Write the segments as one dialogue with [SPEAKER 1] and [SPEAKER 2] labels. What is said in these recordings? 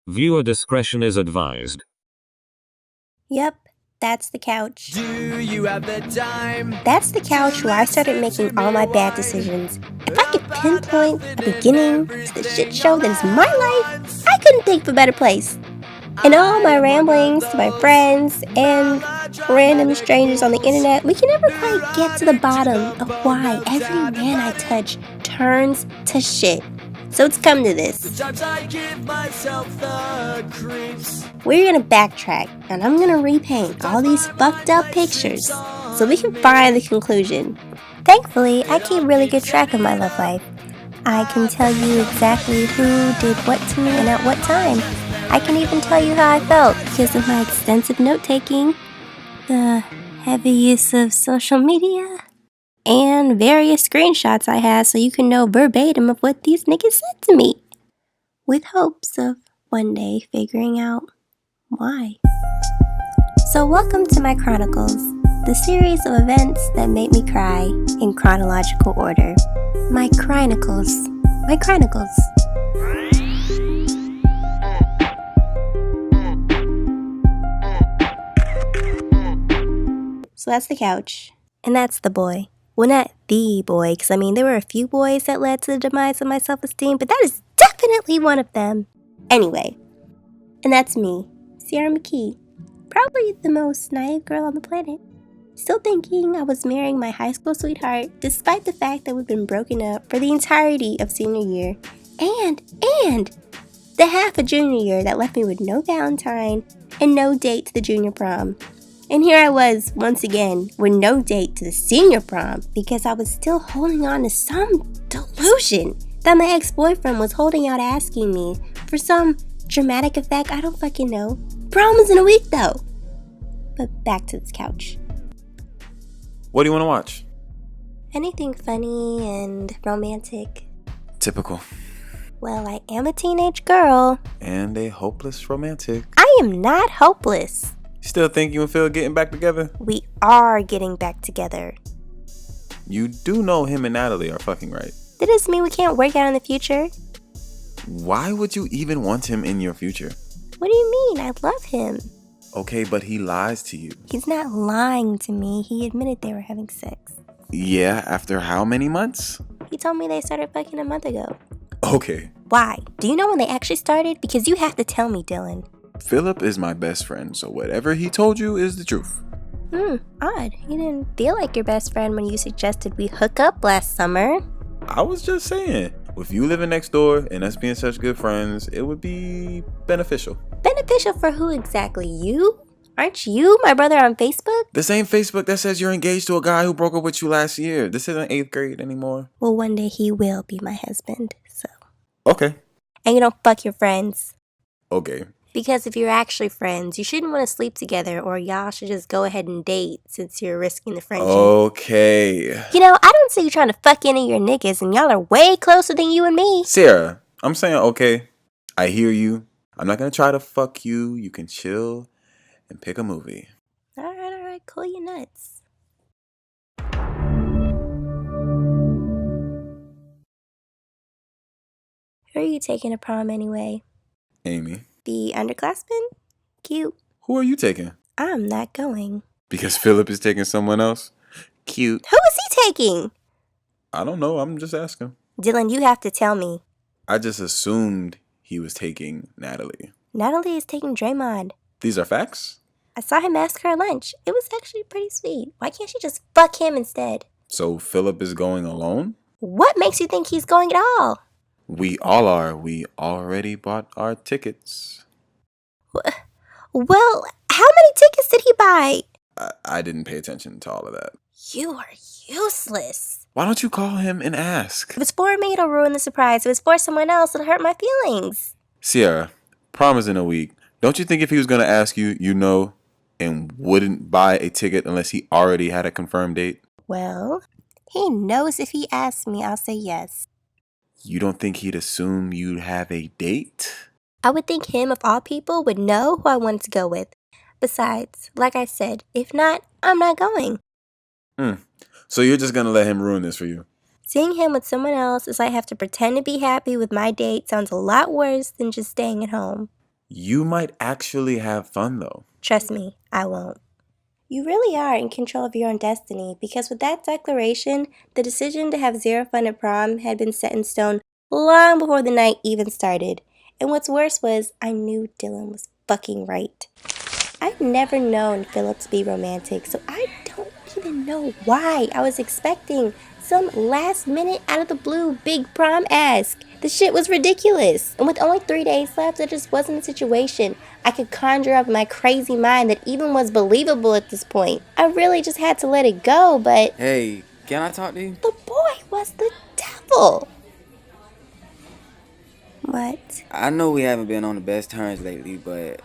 [SPEAKER 1] Viewer discretion is advised.
[SPEAKER 2] Yep, that's the couch.
[SPEAKER 3] Do you have the time?
[SPEAKER 2] That's the couch where I started making all my bad decisions. If I could pinpoint a beginning to the shit show that is my life, I couldn't think of a better place. In all my ramblings to my friends and random strangers on the internet, we can never quite get to the bottom of why every man I touch turns to shit. So it's come to this. We're gonna backtrack, and I'm gonna repaint all these fucked up pictures so we can find the conclusion. Thankfully, I keep really good track of my love life. I can tell you exactly who did what to me and at what time. I can even tell you how I felt because of my extensive note-taking, the heavy use of social media, and various screenshots I had so you can know verbatim of what these niggas said to me, with hopes of one day figuring out why. So welcome to my Chronicles, the series of events that made me cry in chronological order. My Crynicles. My Chronicles. So that's the couch. And that's the boy. Well, not the boy, because I mean, there were a few boys that led to the demise of my self-esteem, but that is definitely one of them. Anyway, and that's me, Mckie, probably the most naive girl on the planet. Still thinking I was marrying my high school sweetheart, despite the fact that we've been broken up for the entirety of senior year, and the half of junior year that left me with no Valentine and no date to the junior prom. And here I was, once again, with no date to the senior prom because I was still holding on to some delusion that my ex-boyfriend was holding out asking me for some dramatic effect. I don't fucking know. Prom is in a week though. But back to this couch.
[SPEAKER 4] What do you want to watch?
[SPEAKER 2] Anything funny and romantic.
[SPEAKER 4] Typical.
[SPEAKER 2] Well, I am a teenage girl.
[SPEAKER 4] And a hopeless romantic.
[SPEAKER 2] I am not hopeless.
[SPEAKER 4] Still think you and Phil getting back together?
[SPEAKER 2] We are getting back together.
[SPEAKER 4] You do know him and Natalie are fucking, right?
[SPEAKER 2] That doesn't mean we can't work out in the future.
[SPEAKER 4] Why would you even want him in your future?
[SPEAKER 2] What do you mean? I love him.
[SPEAKER 4] Okay, but he lies to you.
[SPEAKER 2] He's not lying to me. He admitted they were having sex.
[SPEAKER 4] Yeah, after how many months?
[SPEAKER 2] He told me they started fucking a month ago.
[SPEAKER 4] Okay.
[SPEAKER 2] Why? Do you know when they actually started? Because you have to tell me, Dylan.
[SPEAKER 4] Philip is my best friend, so whatever he told you is the truth.
[SPEAKER 2] Odd. You didn't feel like your best friend when you suggested we hook up last summer.
[SPEAKER 4] I was just saying, with you living next door and us being such good friends, it would be beneficial.
[SPEAKER 2] Beneficial for who exactly? You? Aren't you my brother on Facebook?
[SPEAKER 4] The same Facebook that says you're engaged to a guy who broke up with you last year. This isn't 8th grade anymore.
[SPEAKER 2] Well, one day he will be my husband, so.
[SPEAKER 4] Okay.
[SPEAKER 2] And you don't fuck your friends.
[SPEAKER 4] Okay.
[SPEAKER 2] Because if you're actually friends, you shouldn't want to sleep together, or y'all should just go ahead and date since you're risking the friendship.
[SPEAKER 4] Okay.
[SPEAKER 2] You know, I don't see you trying to fuck any of your niggas, and y'all are way closer than you and me.
[SPEAKER 4] Sarah, I'm saying okay. I hear you. I'm not going to try to fuck you. You can chill and pick a movie.
[SPEAKER 2] All right, cool your nuts. Who are you taking to prom anyway?
[SPEAKER 4] Amy.
[SPEAKER 2] The underclassmen? Cute.
[SPEAKER 4] Who are you taking?
[SPEAKER 2] I'm not going.
[SPEAKER 4] Because Philip is taking someone else? Cute.
[SPEAKER 2] Who is he taking?
[SPEAKER 4] I don't know. I'm just asking.
[SPEAKER 2] Dylan, you have to tell me.
[SPEAKER 4] I just assumed he was taking Natalie.
[SPEAKER 2] Natalie is taking Draymond.
[SPEAKER 4] These are facts?
[SPEAKER 2] I saw him ask her lunch. It was actually pretty sweet. Why can't she just fuck him instead?
[SPEAKER 4] So Philip is going alone?
[SPEAKER 2] What makes you think he's going at all?
[SPEAKER 4] We all are. We already bought our tickets.
[SPEAKER 2] Well, how many tickets did he buy?
[SPEAKER 4] I didn't pay attention to all of that.
[SPEAKER 2] You are useless.
[SPEAKER 4] Why don't you call him and ask?
[SPEAKER 2] If it's for me, it'll ruin the surprise. If it's for someone else, it'll hurt my feelings.
[SPEAKER 4] Sierra, prom is in a week. Don't you think if he was going to ask you, you know, and wouldn't buy a ticket unless he already had a confirmed date?
[SPEAKER 2] Well, he knows if he asks me, I'll say yes.
[SPEAKER 4] You don't think he'd assume you'd have a date?
[SPEAKER 2] I would think him, of all people, would know who I wanted to go with. Besides, like I said, if not, I'm not going.
[SPEAKER 4] So you're just going to let him ruin this for you?
[SPEAKER 2] Seeing him with someone else as I have to pretend to be happy with my date sounds a lot worse than just staying at home.
[SPEAKER 4] You might actually have fun though.
[SPEAKER 2] Trust me, I won't. You really are in control of your own destiny, because with that declaration, the decision to have zero fun at prom had been set in stone long before the night even started. And what's worse was, I knew Dylan was fucking right. I've never known Philip to be romantic, so I don't even know why I was expecting some last minute out of the blue big prom ask. The shit was ridiculous. And with only 3 days left, it just wasn't a situation I could conjure up in my crazy mind that even was believable at this point. I really just had to let it go, but
[SPEAKER 5] Hey, can I talk to you?
[SPEAKER 2] the boy was the devil. What?
[SPEAKER 5] I know we haven't been on the best terms lately, but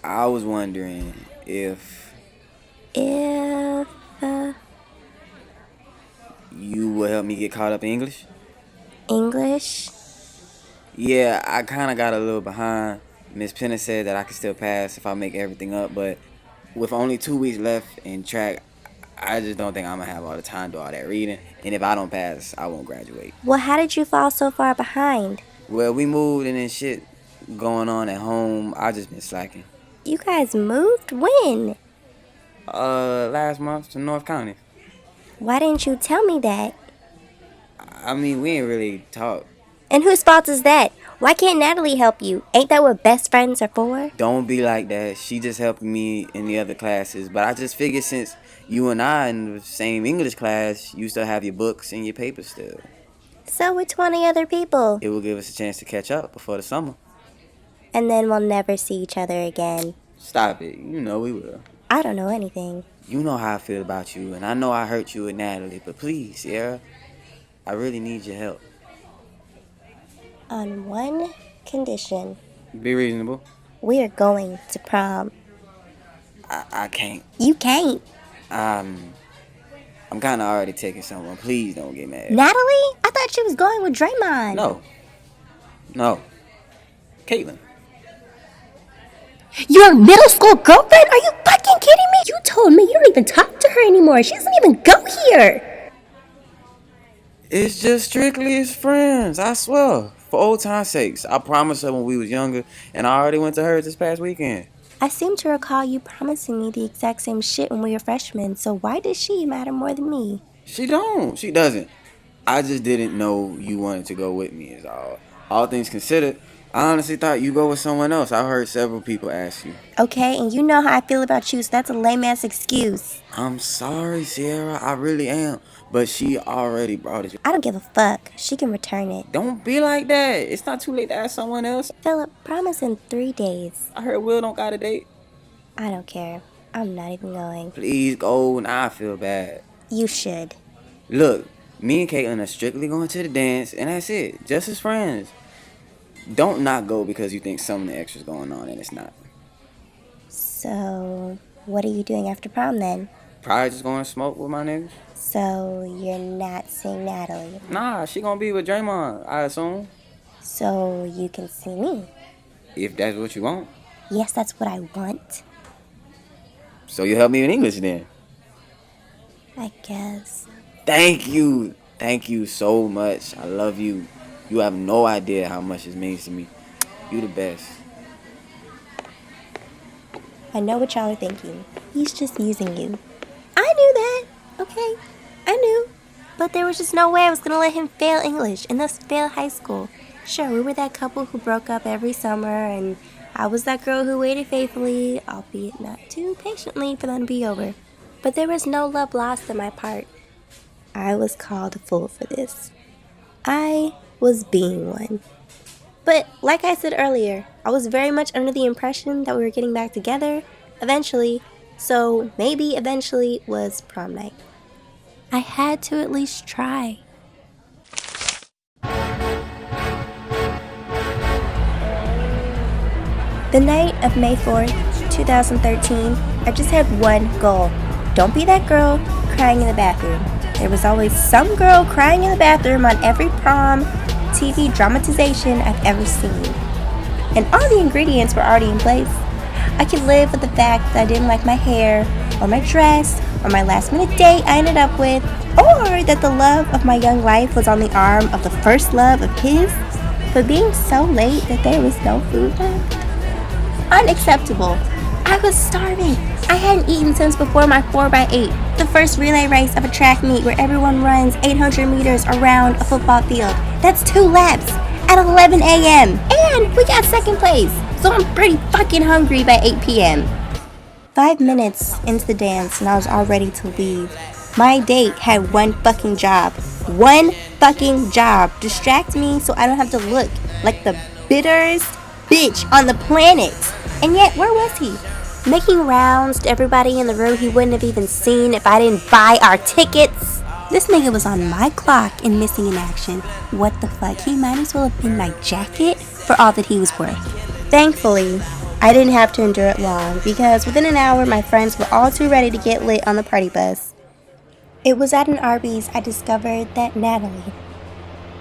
[SPEAKER 5] I was wondering if you would help me get caught up in English.
[SPEAKER 2] English?
[SPEAKER 5] Yeah, I kind of got a little behind. Miss Penna said that I could still pass if I make everything up, but with only 2 weeks left in track, I just don't think I'm going to have all the time to do all that reading. And if I don't pass, I won't graduate.
[SPEAKER 2] Well, how did you fall so far behind?
[SPEAKER 5] Well, we moved and then shit going on at home. I just been slacking.
[SPEAKER 2] You guys moved? When?
[SPEAKER 5] Last month to North County.
[SPEAKER 2] Why didn't you tell me that?
[SPEAKER 5] I mean, we ain't really talked.
[SPEAKER 2] And whose fault is that? Why can't Natalie help you? Ain't that what best friends are for?
[SPEAKER 5] Don't be like that. She just helping me in the other classes. But I just figured since you and I in the same English class, you still have your books and your papers still.
[SPEAKER 2] So with 20 other people.
[SPEAKER 5] It will give us a chance to catch up before the summer.
[SPEAKER 2] And then we'll never see each other again.
[SPEAKER 5] Stop it. You know we will.
[SPEAKER 2] I don't know anything.
[SPEAKER 5] You know how I feel about you, and I know I hurt you with Natalie, but please, Sierra, I really need your help.
[SPEAKER 2] On one condition.
[SPEAKER 5] Be reasonable.
[SPEAKER 2] We are going to prom.
[SPEAKER 5] I can't.
[SPEAKER 2] You can't.
[SPEAKER 5] I'm kind of already taking someone. Please don't get mad.
[SPEAKER 2] Natalie? I thought she was going with Draymond.
[SPEAKER 5] No. Caitlin.
[SPEAKER 2] Your middle school girlfriend? Are you fucking kidding me? You told me you don't even talk to her anymore. She doesn't even go here.
[SPEAKER 5] It's just strictly as friends, I swear. For old time's sakes. I promised her when we was younger, and I already went to hers this past weekend.
[SPEAKER 2] I seem to recall you promising me the exact same shit when we were freshmen, so why does she matter more than me?
[SPEAKER 5] She doesn't. I just didn't know you wanted to go with me is all. All things considered, I honestly thought you go with someone else. I heard several people ask you.
[SPEAKER 2] Okay, and you know how I feel about you, so that's a lame-ass excuse.
[SPEAKER 5] I'm sorry, Sierra. I really am. But she already brought it.
[SPEAKER 2] I don't give a fuck. She can return it.
[SPEAKER 5] Don't be like that. It's not too late to ask someone else.
[SPEAKER 2] Philip, promise in 3 days.
[SPEAKER 5] I heard Will don't got a date.
[SPEAKER 2] I don't care. I'm not even going.
[SPEAKER 5] Please go. Now I feel bad.
[SPEAKER 2] You should.
[SPEAKER 5] Look, me and Caitlin are strictly going to the dance, and that's it. Just as friends. Don't not go because you think some of the extras going on and it's not.
[SPEAKER 2] So, what are you doing after prom then?
[SPEAKER 5] Probably just going to smoke with my niggas.
[SPEAKER 2] So, you're not seeing Natalie?
[SPEAKER 5] Nah, she gonna be with Draymond, I assume.
[SPEAKER 2] So, you can see me?
[SPEAKER 5] If that's what you want.
[SPEAKER 2] Yes, that's what I want.
[SPEAKER 5] So you help me in English then?
[SPEAKER 2] I guess.
[SPEAKER 5] Thank you. Thank you so much. I love you. You have no idea how much it means to me. You the best.
[SPEAKER 2] I know what y'all are thinking. He's just using you. I knew that. Okay. I knew. But there was just no way I was gonna let him fail English and thus fail high school. Sure, we were that couple who broke up every summer, and I was that girl who waited faithfully, albeit not too patiently, for them to be over. But there was no love lost on my part. I was called a fool for this. I was being one. But like I said earlier, I was very much under the impression that we were getting back together eventually, so maybe eventually was prom night. I had to at least try. The night of May 4th, 2013, I just had one goal. Don't be that girl crying in the bathroom. There was always some girl crying in the bathroom on every prom TV dramatization I've ever seen. And all the ingredients were already in place. I could live with the fact that I didn't like my hair, or my dress, or my last minute date I ended up with, or that the love of my young life was on the arm of the first love of his, but being so late that there was no food left. Unacceptable. I was starving. I hadn't eaten since before my 4x8, the first relay race of a track meet where everyone runs 800 meters around a football field. That's 2 laps at 11 a.m. And we got second place, so I'm pretty fucking hungry by 8 p.m. 5 minutes into the dance and I was all ready to leave. My date had one fucking job. One fucking job. Distract me so I don't have to look like the bitterest bitch on the planet. And yet, where was he? Making rounds to everybody in the room he wouldn't have even seen if I didn't buy our tickets. This nigga was on my clock and missing in action. What the fuck? He might as well have been my jacket for all that he was worth. Thankfully, I didn't have to endure it long because within an hour my friends were all too ready to get lit on the party bus. It was at an Arby's I discovered that Natalie,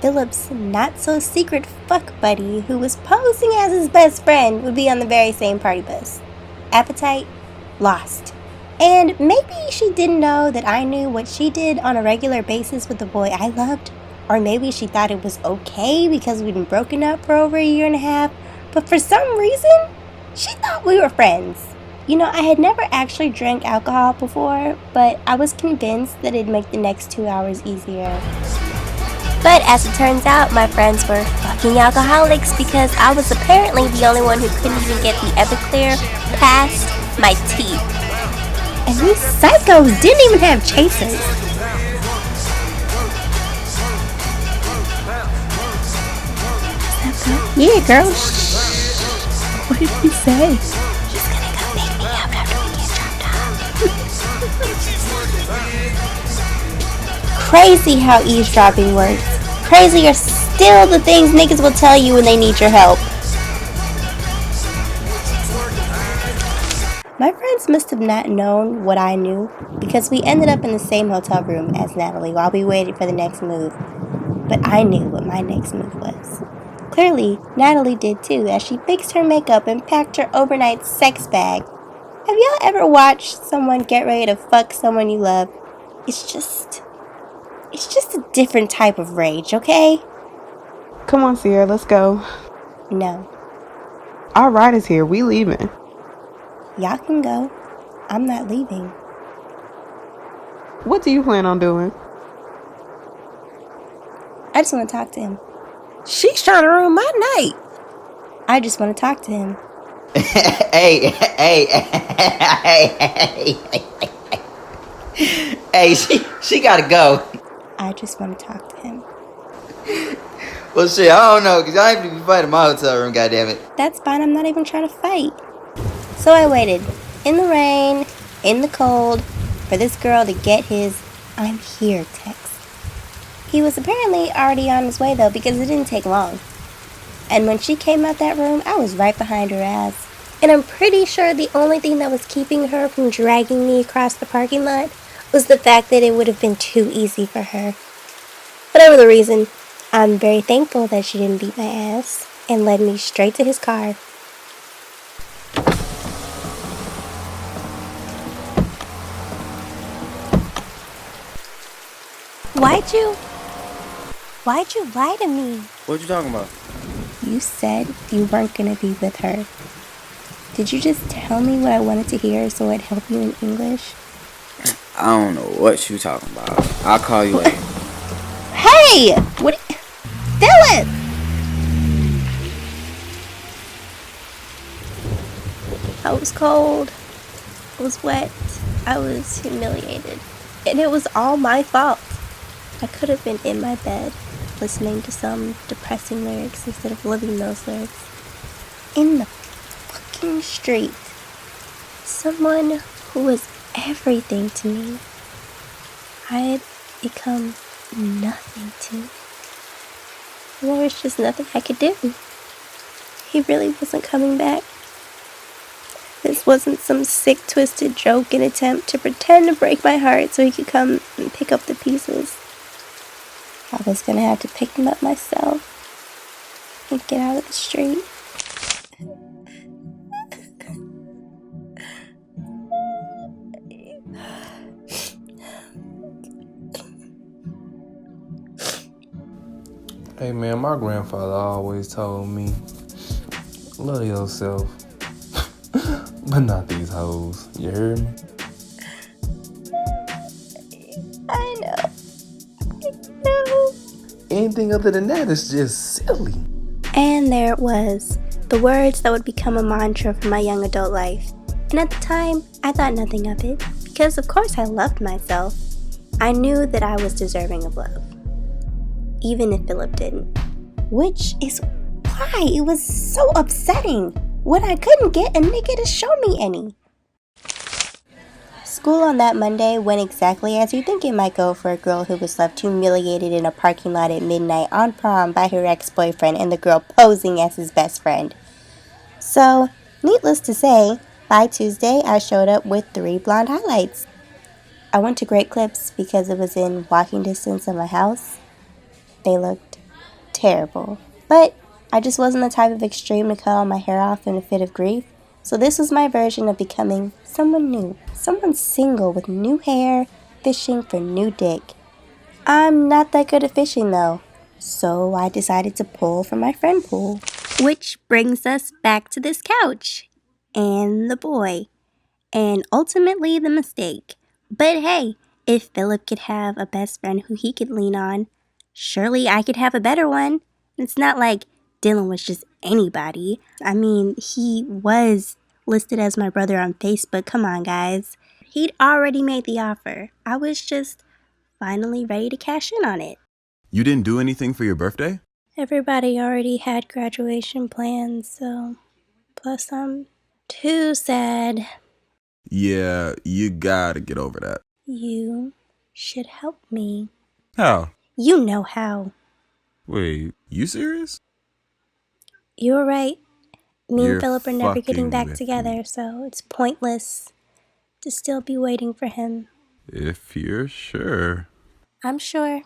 [SPEAKER 2] Philip's not-so-secret fuck buddy who was posing as his best friend, would be on the very same party bus. Appetite lost. And maybe she didn't know that I knew what she did on a regular basis with the boy I loved. Or maybe she thought it was okay because we'd been broken up for over a year and a half. But for some reason, she thought we were friends. You know, I had never actually drank alcohol before, but I was convinced that it'd make the next 2 hours easier. But as it turns out, my friends were fucking alcoholics because I was apparently the only one who couldn't even get the Everclear past my teeth. And these psychos didn't even have chasers. Yeah, girl. Shh. What did he say? He's gonna come pick me up after we get dropped off. Crazy how eavesdropping works. Crazier still the things niggas will tell you when they need your help. My friends must have not known what I knew because we ended up in the same hotel room as Natalie while we waited for the next move. But I knew what my next move was. Clearly, Natalie did too, as she fixed her makeup and packed her overnight sex bag. Have y'all ever watched someone get ready to fuck someone you love? It's just a different type of rage, okay?
[SPEAKER 6] Come on, Sierra, let's go.
[SPEAKER 2] No.
[SPEAKER 6] Our ride is here. We leaving.
[SPEAKER 2] Y'all can go. I'm not leaving.
[SPEAKER 6] What do you plan on doing?
[SPEAKER 2] I just want to talk to him.
[SPEAKER 7] She's trying to ruin my night.
[SPEAKER 2] I just want to talk to him.
[SPEAKER 7] Hey, she gotta go.
[SPEAKER 2] I just want to talk to him.
[SPEAKER 7] Well, shit, I don't know, because I ain't be fighting my hotel room, goddammit.
[SPEAKER 2] That's fine, I'm not even trying to fight. So I waited, in the rain, in the cold, for this girl to get his "I'm here" text. He was apparently already on his way though, because it didn't take long. And when she came out that room, I was right behind her ass. And I'm pretty sure the only thing that was keeping her from dragging me across the parking lot was the fact that it would have been too easy for her. Whatever the reason, I'm very thankful that she didn't beat my ass and led me straight to his car. Why'd you lie to me?
[SPEAKER 5] What you talking about?
[SPEAKER 2] You said you weren't gonna be with her. Did you just tell me what I wanted to hear so I'd help you in English?
[SPEAKER 5] I don't know what you talking about. I'll call you later.
[SPEAKER 2] Hey! What? Philip! I was cold. I was wet. I was humiliated. And it was all my fault. I could have been in my bed, listening to some depressing lyrics instead of living those lyrics. In the fucking street. Someone who was everything to me. I had become nothing to. And there was just nothing I could do. He really wasn't coming back. This wasn't some sick, twisted joke and attempt to pretend to break my heart so he could come and pick up the pieces. I was gonna have to pick him up myself and get out of the street.
[SPEAKER 8] Hey man, my grandfather always told me, love yourself. But not these hoes. You heard me?
[SPEAKER 2] I know. No.
[SPEAKER 8] Anything other than that is just silly.
[SPEAKER 2] And there it was, the words that would become a mantra for my young adult life. And at the time, I thought nothing of it, because of course I loved myself. I knew that I was deserving of love, even if Philip didn't. Which is why it was so upsetting when I couldn't get a nigga to show me any. School on that Monday went exactly as you think it might go for a girl who was left humiliated in a parking lot at midnight on prom by her ex-boyfriend and the girl posing as his best friend. So, needless to say, by Tuesday I showed up with 3 blonde highlights. I went to Great Clips because it was in walking distance of my house. They looked terrible, but I just wasn't the type of extreme to cut all my hair off in a fit of grief. So this was my version of becoming someone new, someone single with new hair, fishing for new dick. I'm not that good at fishing though, so I decided to pull from my friend pool. Which brings us back to this couch, and the boy, and ultimately the mistake. But hey, if Philip could have a best friend who he could lean on, surely I could have a better one. It's not like Dylan was just anybody. I mean, he was listed as my brother on Facebook. Come on, guys. He'd already made the offer. I was just finally ready to cash in on it.
[SPEAKER 4] You didn't do anything for your birthday?
[SPEAKER 2] Everybody already had graduation plans, so plus I'm too sad.
[SPEAKER 4] Yeah, you gotta get over that.
[SPEAKER 2] You should help me.
[SPEAKER 4] How?
[SPEAKER 2] You know how.
[SPEAKER 4] Wait, you serious?
[SPEAKER 2] You were right. Me
[SPEAKER 4] You're
[SPEAKER 2] and Philip are never getting
[SPEAKER 4] fucking
[SPEAKER 2] back
[SPEAKER 4] with
[SPEAKER 2] together,
[SPEAKER 4] me.
[SPEAKER 2] so it's pointless to still be waiting for him.
[SPEAKER 4] If you're sure.
[SPEAKER 2] I'm sure.